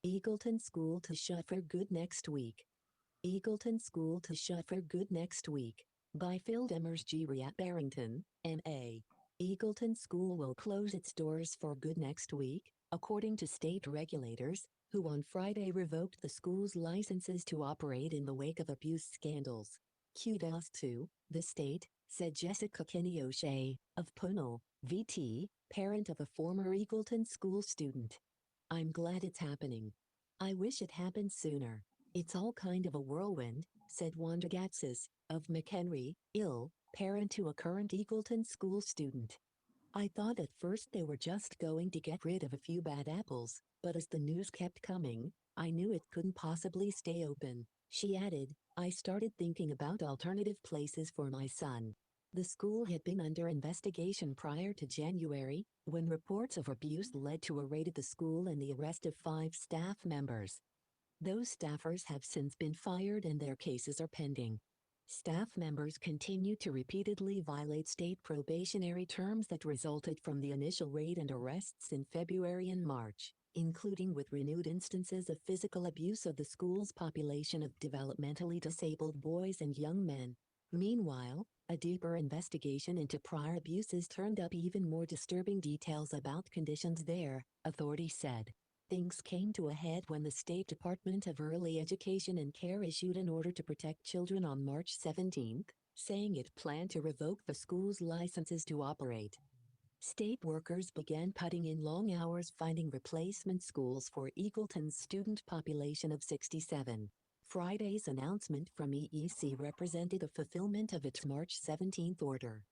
Eagleton School to shut for good next week. Eagleton School to shut for good next week. By Phil Demers G. Barrington, M.A. Eagleton School will close its doors for good next week, according to state regulators, who on Friday revoked the school's licenses to operate in the wake of abuse scandals. Kudos to the state, said Jessica Kinney O'Shea, of Punel, VT, parent of a former Eagleton School student. I'm glad it's happening. I wish it happened sooner. It's all kind of a whirlwind, said Wanda Gatsis, of McHenry, parent to a current Eagleton School student. I thought at first they were just going to get rid of a few bad apples, but as the news kept coming, I knew it couldn't possibly stay open. She added, I started thinking about alternative places for my son. The school had been under investigation prior to January, when reports of abuse led to a raid at the school and the arrest of 5 staff members. Those staffers have since been fired and their cases are pending. Staff members continue to repeatedly violate state probationary terms that resulted from the initial raid and arrests in February and March, including with renewed instances of physical abuse of the school's population of developmentally disabled boys and young men. Meanwhile, a deeper investigation into prior abuses turned up even more disturbing details about conditions there, authorities said. Things came to a head when the State Department of Early Education and Care issued an order to protect children on March 17, saying it planned to revoke the school's licenses to operate. State workers began putting in long hours finding replacement schools for Eagleton's student population of 67. Friday's announcement from EEC represented a fulfillment of its March 17 order.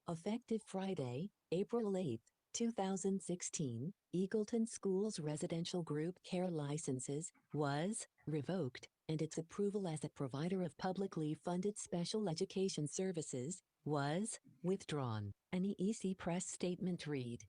Effective Friday, April 8, 2016, Eagleton School's residential group care licenses was revoked, and its approval as a provider of publicly funded special education services was withdrawn, an EEC press statement read.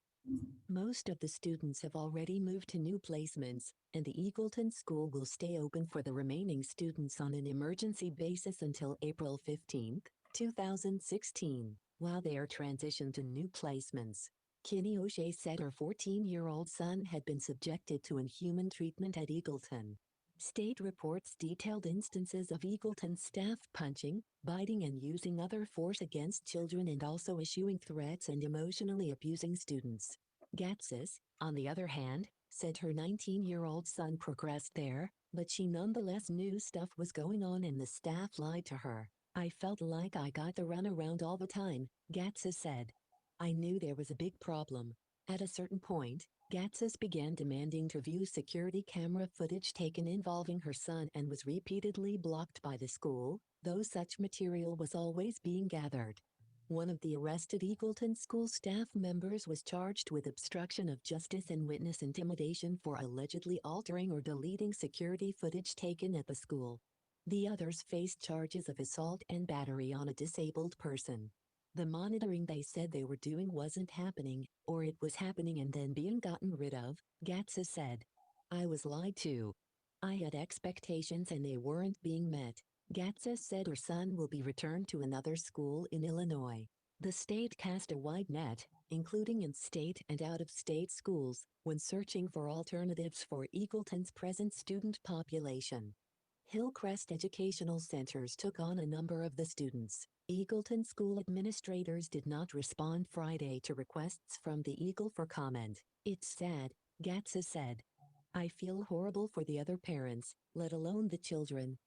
Most of the students have already moved to new placements, and the Eagleton School will stay open for the remaining students on an emergency basis until April 15, 2016, while they are transitioned to new placements. Kinney O'Shea said her 14-year-old son had been subjected to inhuman treatment at Eagleton. State reports detailed instances of Eagleton staff punching, biting and using other force against children and also issuing threats and emotionally abusing students. Gatsis, on the other hand, said her 19-year-old son progressed there, but she nonetheless knew stuff was going on and the staff lied to her. I felt like I got the runaround all the time, Gatsis said. I knew there was a big problem. At a certain point, Gatsis began demanding to view security camera footage taken involving her son and was repeatedly blocked by the school, though such material was always being gathered. One of the arrested Eagleton School staff members was charged with obstruction of justice and witness intimidation for allegedly altering or deleting security footage taken at the school. The others faced charges of assault and battery on a disabled person. The monitoring they said they were doing wasn't happening, or it was happening and then being gotten rid of, Gatsis said. I was lied to. I had expectations and they weren't being met. Gatsis said her son will be returned to another school in Illinois. The state cast a wide net, including in-state and out-of-state schools, when searching for alternatives for Eagleton's present student population. Hillcrest Educational Centers took on a number of the students. Eagleton school administrators did not respond Friday to requests from the Eagle for comment. It's sad, Gatsis said. I feel horrible for the other parents, let alone the children,